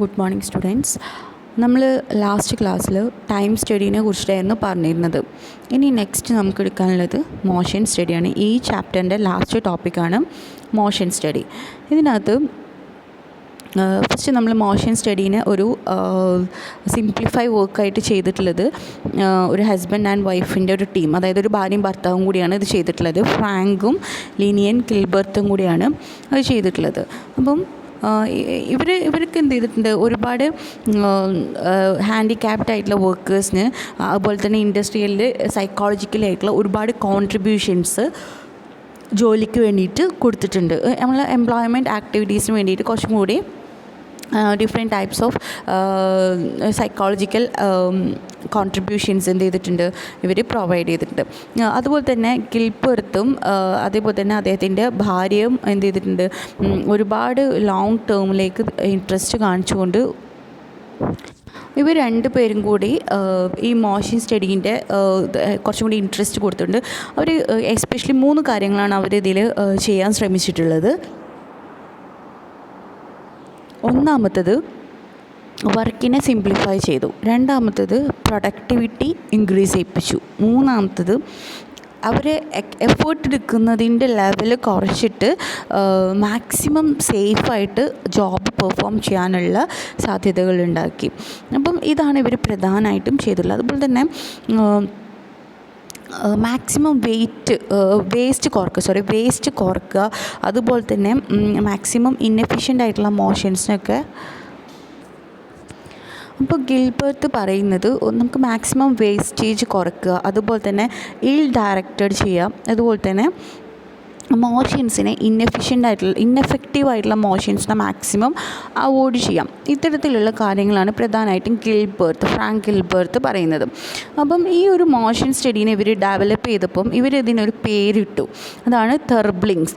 Good morning students. നമ്മൾ last ക്ലാസ്സിൽ time സ്റ്റഡീനെ കുറിച്ചിട്ടായിരുന്നു പറഞ്ഞിരുന്നത്. ഇനി നെക്സ്റ്റ് നമുക്ക് എടുക്കാനുള്ളത് മോഷൻ സ്റ്റഡിയാണ്. ഈ ചാപ്റ്ററിൻ്റെ ലാസ്റ്റ് ടോപ്പിക്കാണ് മോഷൻ സ്റ്റഡി. ഇതിനകത്ത് ഫസ്റ്റ് നമ്മൾ മോഷൻ സ്റ്റഡീനെ ഒരു സിംപ്ലിഫൈ വർക്കായിട്ട് ചെയ്തിട്ടുള്ളത് ഒരു ഹസ്ബൻഡ് ആൻഡ് വൈഫിൻ്റെ ഒരു ടീം, അതായത് ഒരു ഭാര്യയും ഭർത്താവും കൂടിയാണ് ഇത് ചെയ്തിട്ടുള്ളത്. ഫ്രാങ്കും ലിനിയൻ കിൽബർത്തും കൂടിയാണ് അത് ചെയ്തിട്ടുള്ളത്. അപ്പം ഇവർക്ക് എന്ത് ചെയ്തിട്ടുണ്ട്, ഒരുപാട് ഹാൻഡിക്യാപ്ഡ് ആയിട്ടുള്ള വർക്കേഴ്സിന്, അതുപോലെ തന്നെ ഇൻഡസ്ട്രിയലിൽ സൈക്കോളജിക്കലായിട്ടുള്ള ഒരുപാട് കോൺട്രിബ്യൂഷൻസ് ജോലിക്ക് വേണ്ടിയിട്ട് കൊടുത്തിട്ടുണ്ട്. നമ്മൾ എംപ്ലോയ്മെൻറ്റ് ആക്ടിവിറ്റീസിന് വേണ്ടിയിട്ട് കുറച്ചും കൂടി different types of psychological contributions എന്ത് ചെയ്തിട്ടുണ്ട്, ഇവർ പ്രൊവൈഡ് ചെയ്തിട്ടുണ്ട്. അതുപോലെ തന്നെ കിൽബർത്തും അതേപോലെ തന്നെ അദ്ദേഹത്തിൻ്റെ ഭാര്യയും എന്ത് ചെയ്തിട്ടുണ്ട്, ഒരുപാട് ലോങ് ടേമിലേക്ക് ഇൻട്രസ്റ്റ് കാണിച്ചുകൊണ്ട് ഇവർ രണ്ട് പേരും കൂടി ഈ മോഷൻ സ്റ്റഡീൻ്റെ കുറച്ചും കൂടി ഇൻട്രസ്റ്റ് കൊടുത്തിട്ടുണ്ട്. അവർ എസ്പെഷ്യലി 3 കാര്യങ്ങളാണ് അവർ ഇതിൽ ചെയ്യാൻ ശ്രമിച്ചിട്ടുള്ളത്. ഒന്നാമത്തത് വർക്കിനെ സിംപ്ലിഫൈ ചെയ്തു. രണ്ടാമത്തത് പ്രൊഡക്ടിവിറ്റി ഇൻക്രീസ് ചെയ്യിപ്പിച്ചു. മൂന്നാമത്തത് അവർ എഫേർട്ട് എടുക്കുന്നതിൻ്റെ ലെവൽ കുറച്ചിട്ട് മാക്സിമം സേഫായിട്ട് ജോബ് പെർഫോം ചെയ്യാനുള്ള സാധ്യതകൾ ഉണ്ടാക്കി. അപ്പം ഇതാണ് ഇവർ പ്രധാനമായിട്ടും ചെയ്തിട്ടുള്ളത്. അതുപോലെ തന്നെ മാക്സിമം വേസ്റ്റ് കുറക്കുക, അതുപോലെ തന്നെ മാക്സിമം ഇന്നെഫിഷ്യൻ്റ് ആയിട്ടുള്ള മോഷൻസിനൊക്കെ. അപ്പോൾ ഗിൽബർത്ത് പറയുന്നത് നമുക്ക് മാക്സിമം വേസ്റ്റേജ് കുറക്കുക, അതുപോലെ തന്നെ ഡയറക്റ്റഡ് ചെയ്യുക, അതുപോലെ തന്നെ മോഷൻസിനെ ഇന്നെഫക്റ്റീവ് ആയിട്ടുള്ള മോഷൻസിനെ മാക്സിമം അവോയ്ഡ് ചെയ്യാം. ഇത്തരത്തിലുള്ള കാര്യങ്ങളാണ് പ്രധാനമായിട്ടും ഫ്രാങ്ക് ഗിൽബർത്ത് പറയുന്നത്. അപ്പം ഈ ഒരു മോഷൻ സ്റ്റഡീനെ ഇവർ ഡെവലപ്പ് ചെയ്തപ്പം ഇവരിതിനൊരു പേരിട്ടു, അതാണ് തെർബ്ലിങ്സ്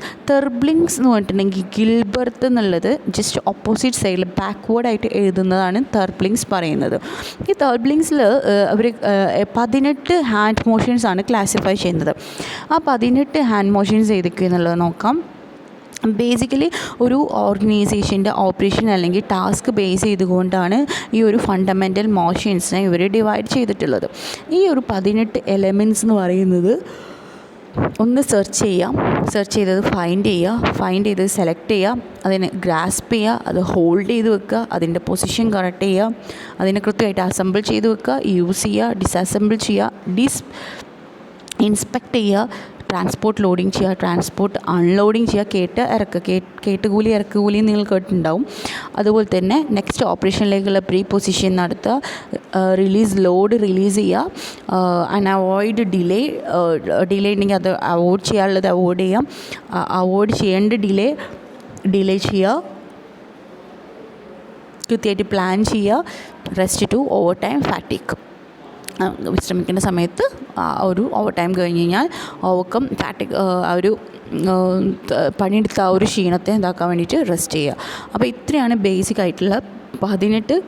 എന്ന് പറഞ്ഞിട്ടുണ്ടെങ്കിൽ ഗിൽബർത്ത് എന്നുള്ളത് ജസ്റ്റ് ഓപ്പോസിറ്റ് സൈഡിൽ ബാക്ക്വേർഡായിട്ട് എഴുതുന്നതാണ് തെർബ്ലിങ്സ് പറയുന്നത്. ഈ തെർബ്ലിങ്സിൽ അവർ 18 ഹാൻഡ് മോഷൻസാണ് ക്ലാസിഫൈ ചെയ്യുന്നത്. ആ 18 ഹാൻഡ് മോഷൻസ് ഏതൊക്കെ എന്നുള്ളത് നോക്കാം. ബേസിക്കലി ഒരു ഓർഗനൈസേഷൻ്റെ ഓപ്പറേഷൻ അല്ലെങ്കിൽ ടാസ്ക് ബേസ് ചെയ്തുകൊണ്ടാണ് ഈ ഒരു ഫണ്ടമെൻ്റൽ മോഷൻസിനെ ഇവർ ഡിവൈഡ് ചെയ്തിട്ടുള്ളത്. ഈ ഒരു 18 എലമെൻറ്റ്സ് എന്ന് പറയുന്നത്, ഒന്ന് സെർച്ച് ചെയ്തത് ഫൈൻഡ് ചെയ്തത് സെലക്ട് ചെയ്യുക, അതിനെ ഗ്രാസ്പ് ചെയ്യുക, അത് ഹോൾഡ് ചെയ്ത് വെക്കുക, അതിൻ്റെ പൊസിഷൻ കറക്റ്റ് ചെയ്യുക, അതിനെ കൃത്യമായിട്ട് അസംബിൾ ചെയ്ത് വെക്കുക, യൂസ് ചെയ്യുക, ഡിസഅസംബിൾ ചെയ്യുക, ഇൻസ്പെക്ട് ചെയ്യുക, ട്രാൻസ്പോർട്ട് ലോഡിങ് ചെയ്യുക, ട്രാൻസ്പോർട്ട് അൺലോഡിങ് ചെയ്യുക, കേട്ടുകൂലി ഇറക്കുകൂലി നിങ്ങൾ കേട്ടിട്ടുണ്ടാവും. അതുപോലെ തന്നെ നെക്സ്റ്റ് ഓപ്പറേഷനിലേക്കുള്ള പ്രീ പൊസിഷൻ നടത്തുക, ലോഡ് റിലീസ് ചെയ്യുക, അൺഅവോയ്ഡ് ഡിലേ ഉണ്ടെങ്കിൽ അത് അവോയ്ഡ് ചെയ്യാനുള്ളത് അവോയ്ഡ് ചെയ്യാം, അവോയ്ഡ് ചെയ്യേണ്ട ഡിലേ ചെയ്യുക, കൃത്യമായിട്ട് പ്ലാൻ ചെയ്യുക, rest to over time fatigue, വിശ്രമിക്കേണ്ട സമയത്ത് ഒരു ഓവർ ടൈം കഴിഞ്ഞ് കഴിഞ്ഞാൽ ഓവർകം ഫാറ്റിക്, ആ ഒരു പണിയെടുത്ത ആ ഒരു ക്ഷീണത്തെ എന്താക്കാൻ വേണ്ടിയിട്ട് റെസ്റ്റ് ചെയ്യുക. അപ്പോൾ ഇത്രയാണ് ബേസിക് ആയിട്ടുള്ള 18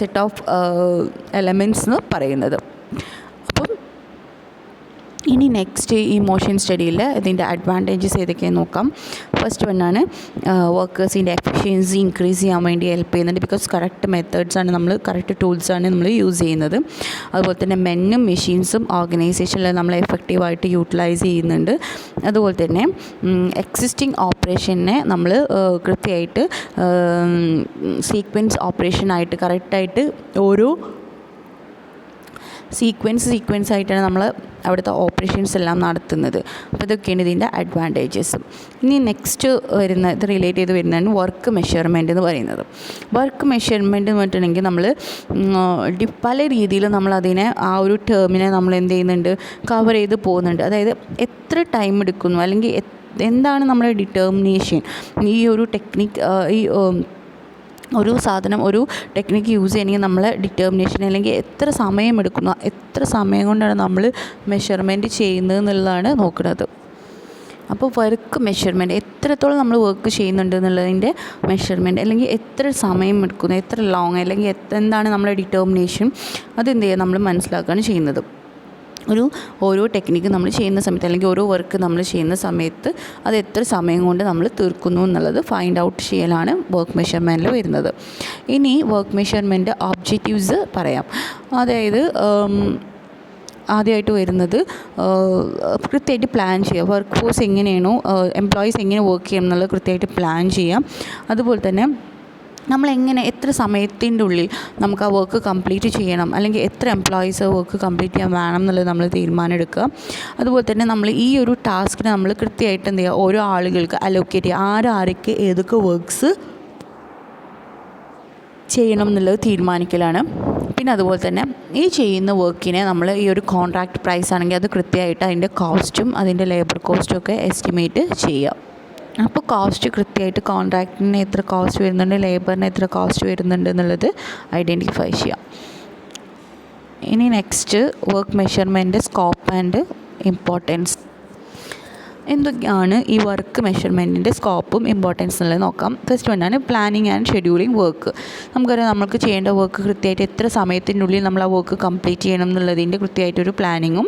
സെറ്റ് ഓഫ് എലമെൻറ്റ്സ് എന്ന് പറയുന്നത്. ഇനി നെക്സ്റ്റ് ഈ മോഷൻ സ്റ്റഡിയിൽ ഇതിൻ്റെ അഡ്വാൻറ്റേജസ് ഏതൊക്കെയെന്ന് നോക്കാം. ഫസ്റ്റ് വണ്ണാണ് വർക്കേഴ്സിൻ്റെ എഫിഷ്യൻസി ഇൻക്രീസ് ചെയ്യാൻ വേണ്ടി ഹെൽപ്പ് ചെയ്യുന്നുണ്ട്. ബിക്കോസ് കറക്റ്റ് ടൂൾസാണ് നമ്മൾ യൂസ് ചെയ്യുന്നത്. അതുപോലെ തന്നെ മെന്നും മെഷീൻസും ഓർഗനൈസേഷനിൽ നമ്മൾ എഫക്റ്റീവായിട്ട് യൂട്ടിലൈസ് ചെയ്യുന്നുണ്ട്. അതുപോലെ തന്നെ എക്സിസ്റ്റിംഗ് ഓപ്പറേഷനെ നമ്മൾ കൃത്യമായിട്ട് സീക്വൻസായിട്ട് കറക്റ്റായിട്ട് ഓരോ സീക്വൻസ് ആയിട്ടാണ് നമ്മൾ അവിടുത്തെ ഓപ്പറേഷൻസ് എല്ലാം നടത്തുന്നത്. അപ്പോൾ ഇതൊക്കെയാണ് ഇതിൻ്റെ അഡ്വാൻറ്റേജസ്. ഇനി നെക്സ്റ്റ് ഇത് റിലേറ്റ് ചെയ്ത് വരുന്നതാണ് വർക്ക് മെഷർമെൻറ്റ് എന്ന് പറയുന്നത്. വർക്ക് മെഷർമെൻറ്റ് എന്ന് പറഞ്ഞിട്ടുണ്ടെങ്കിൽ നമ്മൾ പല രീതിയിൽ നമ്മളതിനെ ആ ഒരു ടേമിനെ നമ്മൾ എന്ത് ചെയ്യുന്നുണ്ട്, കവർ ചെയ്ത് പോകുന്നുണ്ട്. അതായത് എത്ര ടൈം എടുക്കുന്നു, അല്ലെങ്കിൽ എന്താണ് നമ്മുടെ ഡിറ്റർമിനേഷൻ, ഈ ഒരു ഒരു സാധനം ഒരു ടെക്നിക്ക് യൂസ് ചെയ്യണമെങ്കിൽ നമ്മളെ ഡിറ്റർമിനേഷൻ, അല്ലെങ്കിൽ എത്ര സമയം എടുക്കുന്നു, എത്ര സമയം കൊണ്ടാണ് നമ്മൾ മെഷർമെൻറ്റ് ചെയ്യുന്നത് എന്നുള്ളതാണ് നോക്കുന്നത്. അപ്പോൾ വർക്ക് മെഷർമെൻറ്റ്, എത്രത്തോളം നമ്മൾ വർക്ക് ചെയ്യുന്നുണ്ട് എന്നുള്ളതിൻ്റെ മെഷർമെൻറ്റ്, അല്ലെങ്കിൽ എത്ര സമയം എടുക്കുന്നു, എത്ര ലോങ്, അല്ലെങ്കിൽ എന്താണ് നമ്മളെ ഡിറ്റർമിനേഷൻ, അതെന്ത് ചെയ്യുക നമ്മൾ മനസ്സിലാക്കുകയാണ് ചെയ്യുന്നത്. ഓരോ ടെക്നിക്ക് നമ്മൾ ചെയ്യുന്ന സമയത്ത് അല്ലെങ്കിൽ ഓരോ വർക്ക് നമ്മൾ ചെയ്യുന്ന സമയത്ത് അത് എത്ര സമയം കൊണ്ട് നമ്മൾ തീർക്കുന്നു എന്നുള്ളത് ഫൈൻഡ് ഔട്ട് ചെയ്യലാണ് വർക്ക് മെഷർമെൻറ്റിൽ വരുന്നത്. ഇനി വർക്ക് മെഷർമെൻറ്റ് ഒബ്ജക്റ്റീവ്സ് പറയാം. അതായത് ആദ്യമായിട്ട് വരുന്നത് കൃത്യമായിട്ട് പ്ലാൻ ചെയ്യുക. വർക്ക് ഫോഴ്സ് എങ്ങനെയാണോ, എംപ്ലോയീസ് എങ്ങനെ വർക്ക് ചെയ്യണം എന്നുള്ളത് കൃത്യമായിട്ട് പ്ലാൻ ചെയ്യാം. അതുപോലെ തന്നെ എത്ര സമയത്തിൻ്റെ ഉള്ളിൽ നമുക്ക് ആ വർക്ക് കംപ്ലീറ്റ് ചെയ്യണം, അല്ലെങ്കിൽ എത്ര എംപ്ലോയീസ് വർക്ക് കംപ്ലീറ്റ് ചെയ്യാൻ വേണം എന്നുള്ളത് നമ്മൾ തീരുമാനം എടുക്കുക. അതുപോലെ തന്നെ നമ്മൾ ഈ ഒരു ടാസ്കിന് നമ്മൾ കൃത്യമായിട്ട് എന്ത് ചെയ്യുക, ഓരോ ആളുകൾക്ക് അലോക്കേറ്റ് ചെയ്യുക, ആരൊക്കെ ഏതൊക്കെ വർക്ക്സ് ചെയ്യണം എന്നുള്ളത് തീരുമാനിക്കലാണ്. പിന്നെ അതുപോലെ തന്നെ ഈ ചെയ്യുന്ന വർക്കിനെ നമ്മൾ ഈ ഒരു കോൺട്രാക്റ്റ് പ്രൈസ് ആണെങ്കിൽ അത് കൃത്യമായിട്ട് അതിൻ്റെ കോസ്റ്റും അതിൻ്റെ ലേബർ കോസ്റ്റും ഒക്കെ എസ്റ്റിമേറ്റ് ചെയ്യുക. അപ്പോൾ കോസ്റ്റ് കൃത്യമായിട്ട് കോൺട്രാക്റ്റിന് എത്ര കോസ്റ്റ് വരുന്നുണ്ട്, ലേബറിന് എത്ര കോസ്റ്റ് വരുന്നുണ്ട് എന്നുള്ളത് ഐഡൻറ്റിഫൈ ചെയ്യാം. ഇനി next work measurement scope and importance. എന്തൊക്കെയാണ് ഈ വർക്ക് മെഷർമെൻറ്റിൻ്റെ സ്കോപ്പും ഇമ്പോർട്ടൻസ് എന്നുള്ളത് നോക്കാം. ഫസ്റ്റ് വണ്ണാണ് പ്ലാനിങ് ആൻഡ് ഷെഡ്യൂളിങ് വർക്ക്. നമുക്കറിയാം നമുക്ക് ചെയ്യേണ്ട വർക്ക് കൃത്യമായിട്ട് എത്ര സമയത്തിനുള്ളിൽ നമ്മൾ ആ വർക്ക് കംപ്ലീറ്റ് ചെയ്യണം എന്നുള്ളതിൻ്റെ കൃത്യമായിട്ടൊരു പ്ലാനിങ്ങും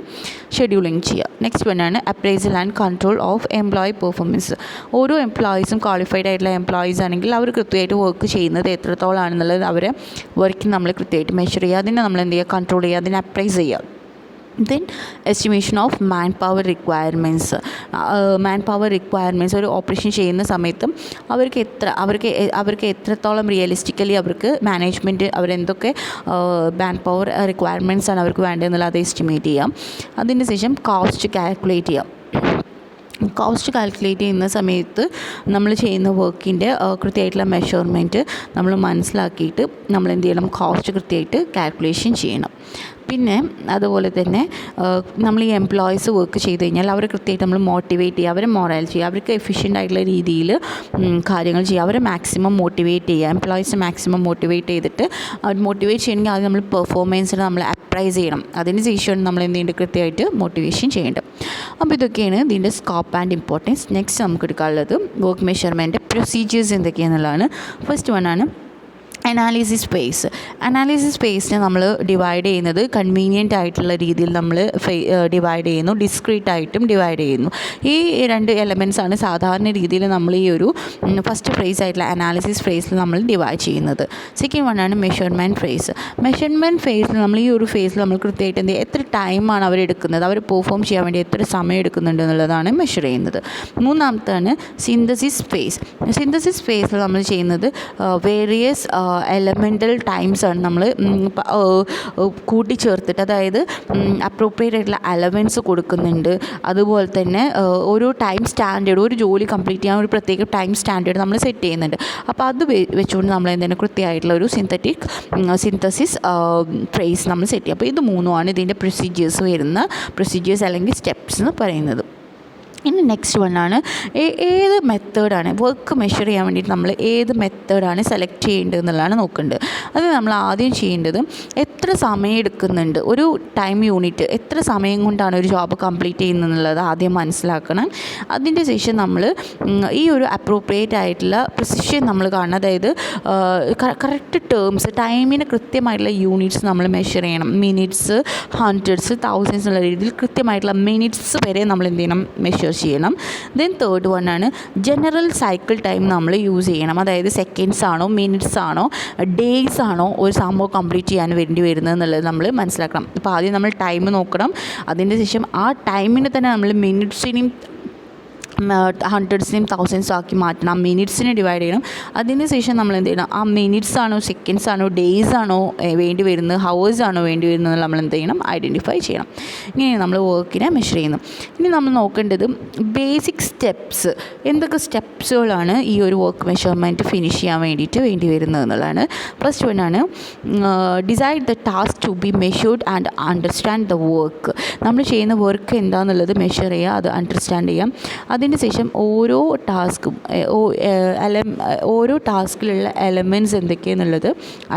ഷെഡ്യൂളിങ് ചെയ്യുക. നെക്സ്റ്റ് വണ്ണാണ് appraisal and control of employee performance. ഓരോ എംപ്ലോയീസും ക്വാളിഫൈഡ് ആയിട്ടുള്ള എംപ്ലോയീസ് ആണെങ്കിൽ അവർ കൃത്യമായിട്ട് വർക്ക് ചെയ്യുന്നത് എത്രത്തോളാണെന്നുള്ളത് അവരെ വർക്കിന് നമ്മൾ കൃത്യമായിട്ട് മെഷർ ചെയ്യുക, അതിനെ നമ്മൾ എന്ത് ചെയ്യുക, കൺട്രോൾ ചെയ്യുക, അതിനെ അപ്രൈസ് ചെയ്യുക. Then estimation of man power requirements. ഒരു ഓപ്പറേഷൻ ചെയ്യുന്ന സമയത്തും അവർക്ക് എത്രത്തോളം റിയലിസ്റ്റിക്കലി അവർക്ക് മാനേജ്മെൻറ്റ് അവരെന്തൊക്കെ മാൻ പവർ റിക്വയർമെൻറ്റ്സ് ആണ് അവർക്ക് വേണ്ടതെന്നുള്ളത് അത് എസ്റ്റിമേറ്റ് ചെയ്യാം. അതിന് ശേഷം കോസ്റ്റ് കാൽക്കുലേറ്റ് ചെയ്യാം. കോസ്റ്റ് കാൽക്കുലേറ്റ് ചെയ്യുന്ന സമയത്ത് നമ്മൾ ചെയ്യുന്ന വർക്കിൻ്റെ കൃത്യമായിട്ടുള്ള മെഷർമെൻറ്റ് നമ്മൾ മനസ്സിലാക്കിയിട്ട് നമ്മൾ എന്ത് ചെയ്യണം, കോസ്റ്റ് കൃത്യമായിട്ട് കാൽക്കുലേഷൻ ചെയ്യണം. പിന്നെ അതുപോലെ തന്നെ നമ്മൾ ഈ എംപ്ലോയീസ് വർക്ക് ചെയ്ത് കഴിഞ്ഞാൽ അവരെ കൃത്യമായിട്ട് നമ്മൾ മോട്ടിവേറ്റ് ചെയ്യുക, അവരെ മൊറൈൽ ചെയ്യുക, അവർക്ക് എഫിഷ്യൻ്റ് ആയിട്ടുള്ള രീതിയിൽ കാര്യങ്ങൾ ചെയ്യുക, അവരെ മാക്സിമം മോട്ടിവേറ്റ് ചെയ്യുക. എംപ്ലോയീസ് മാക്സിമം മോട്ടിവേറ്റ് ചെയ്തിട്ട് അവർ മോട്ടിവേറ്റ് ചെയ്യണമെങ്കിൽ ആദ്യം നമ്മൾ പെർഫോമൻസിന് നമ്മൾ അപ്രൈസ് ചെയ്യണം. അതിന് ശേഷമാണ് നമ്മൾ എന്ത് ചെയ്യേണ്ടത്, കൃത്യമായിട്ട് മോട്ടിവേഷൻ ചെയ്യേണ്ടത്. അപ്പോൾ ഇതൊക്കെയാണ് ഇതിൻ്റെ സ്കോപ്പ് ആൻഡ് ഇമ്പോർട്ടൻസ്. നെക്സ്റ്റ് നമുക്ക് എടുക്കാനുള്ളത് വർക്ക് മെഷർമെൻറ്റ് പ്രൊസീജിയേഴ്സ് എന്തൊക്കെയാണെന്നുള്ളതാണ്. ഫസ്റ്റ് വണ്ണാണ് അനാലിസിസ് ഫേസ്. അനാലിസിസ് ഫേസിനെ നമ്മൾ ഡിവൈഡ് ചെയ്യുന്നത് കൺവീനിയൻ്റ് ആയിട്ടുള്ള രീതിയിൽ നമ്മൾ ഡിവൈഡ് ചെയ്യുന്നു, ഡിസ്ക്രീറ്റ് ആയിട്ടും ഡിവൈഡ് ചെയ്യുന്നു. ഈ രണ്ട് എലമെൻറ്റ്സ് ആണ് സാധാരണ രീതിയിൽ നമ്മൾ ഈ ഒരു ഫസ്റ്റ് ഫേസ് ആയിട്ടുള്ള അനാലിസിസ് ഫേസിൽ നമ്മൾ ഡിവൈഡ് ചെയ്യുന്നത്. സെക്കൻഡ് വണ്ണാണ് മെഷർമെൻറ്റ് ഫേസ്. മെഷർമെൻറ്റ് ഫേസിൽ നമ്മൾ ഈ ഒരു ഫേസിൽ നമ്മൾ കൃത്യമായിട്ട് എത്ര ടൈമാണ് അവരെടുക്കുന്നത്, അവർ പെർഫോം ചെയ്യാൻ വേണ്ടി എത്ര സമയം എടുക്കുന്നുണ്ട് എന്നുള്ളതാണ് മെഷർ ചെയ്യുന്നത്. മൂന്നാമത്താണ് സിന്തസിസ് ഫേസ്. സിന്തസിസ് ഫേസിൽ നമ്മൾ ചെയ്യുന്നത് വേരിയസ് എലമെൻ്റൽ ടൈംസാണ് നമ്മൾ കൂട്ടിച്ചേർത്തിട്ട്, അതായത് അപ്രോപ്രിയേറ്റ് ആയിട്ടുള്ള അലവൻസ് കൊടുക്കുന്നുണ്ട്. അതുപോലെ തന്നെ ഒരു ടൈം സ്റ്റാൻഡേർഡ്, ഒരു ജോലി കംപ്ലീറ്റ് ചെയ്യാൻ ഒരു പ്രത്യേക ടൈം സ്റ്റാൻഡേർഡ് നമ്മൾ സെറ്റ് ചെയ്യുന്നുണ്ട്. അപ്പോൾ അത് വെച്ചുകൊണ്ട് നമ്മൾ എന്തെങ്കിലും കൃത്യമായിട്ടുള്ള ഒരു സിന്തസിസ് ഫ്രേസ് നമ്മൾ സെറ്റ് ചെയ്യും. അപ്പോൾ ഇത് മൂന്നുമാണ് ഇതിൻ്റെ പ്രൊസീജിയേഴ്സ് അല്ലെങ്കിൽ സ്റ്റെപ്സ് എന്ന് പറയുന്നത്. ഇനി നെക്സ്റ്റ് വണ്ണാണ് ഏത് മെത്തേഡാണ് വർക്ക് മെഷർ ചെയ്യാൻ വേണ്ടിയിട്ട് നമ്മൾ ഏത് മെത്തേഡാണ് സെലക്ട് ചെയ്യേണ്ടത് എന്നുള്ളതാണ് നോക്കേണ്ടത്. അത് നമ്മൾ ആദ്യം ചെയ്യേണ്ടത് എത്ര സമയം എടുക്കുന്നുണ്ട്, ഒരു ടൈം യൂണിറ്റ് എത്ര സമയം കൊണ്ടാണ് ഒരു ജോബ് കംപ്ലീറ്റ് ചെയ്യുന്നത് എന്നുള്ളത് ആദ്യം മനസ്സിലാക്കണം. അതിൻ്റെ ശേഷം നമ്മൾ ഈ ഒരു അപ്രോപ്രിയേറ്റ് ആയിട്ടുള്ള പ്രിസിഷൻ നമ്മൾ കാണണം. അതായത് കറക്റ്റ് ടേംസ്, ടൈമിന് കൃത്യമായിട്ടുള്ള യൂണിറ്റ്സ് നമ്മൾ മെഷർ ചെയ്യണം. മിനിറ്റ്സ്, ഹൺഡ്രഡ്സ്, തൗസൻഡ്സ് എന്നുള്ള രീതിയിൽ കൃത്യമായിട്ടുള്ള മിനിറ്റ്സ് വരെ നമ്മൾ എന്ത് ചെയ്യണം, മെഷർ ചെയ്യണം. ദെൻ തേർഡ് വണ്ണാണ് ജനറൽ സൈക്കിൾ ടൈം നമ്മൾ യൂസ് ചെയ്യണം. അതായത് സെക്കൻഡ്സ് ആണോ, മിനിറ്റ്സ് ആണോ, ഡേയ്സ് ആണോ ഒരു സംഭവം കംപ്ലീറ്റ് ചെയ്യാൻ വേണ്ടി വരുന്നത് എന്നുള്ളത് നമ്മൾ മനസ്സിലാക്കണം. അപ്പോൾ ആദ്യം നമ്മൾ ടൈം നോക്കണം. അതിൻ്റെ ശേഷം ആ ടൈമിന് തന്നെ നമ്മൾ മിനിറ്റ്സിനെയും ഹൺഡ്രഡ്സിനെയും തൗസൻഡ്സും ആക്കി മാറ്റണം. ആ മിനിറ്റ്സിനെ ഡിവൈഡ് ചെയ്യണം. അതിന് ശേഷം നമ്മൾ എന്ത് ചെയ്യണം, ആ മിനിറ്റ്സ് ആണോ, സെക്കൻഡ്സ് ആണോ, ഡേയ്സ് ആണോ വേണ്ടി വരുന്നത്, ഹവേഴ്സ് ആണോ വേണ്ടി വരുന്നത് നമ്മൾ എന്ത് ചെയ്യണം, ഐഡൻറ്റിഫൈ ചെയ്യണം. ഇങ്ങനെ നമ്മൾ വർക്കിനെ മെഷർ ചെയ്യുന്നു. ഇനി നമ്മൾ നോക്കേണ്ടത് ബേസിക് സ്റ്റെപ്സ്, എന്തൊക്കെ സ്റ്റെപ്സുകളാണ് ഈ ഒരു വർക്ക് മെഷർമെൻറ്റ് ഫിനിഷ് ചെയ്യാൻ വേണ്ടിയിട്ട് വേണ്ടി വരുന്നത് എന്നുള്ളതാണ്. ഫസ്റ്റ് വണ്ണാണ് decide the task to be measured and understand the work. നമ്മൾ ചെയ്യുന്ന വർക്ക് എന്താണെന്നുള്ളത് മെഷർ ചെയ്യുക, അത് അണ്ടർസ്റ്റാൻഡ് ചെയ്യാം. അതിന് ശേഷം ഓരോ ടാസ്കിലുള്ള എലമെൻറ്റ്സ് എന്തൊക്കെയാണെന്നുള്ളത്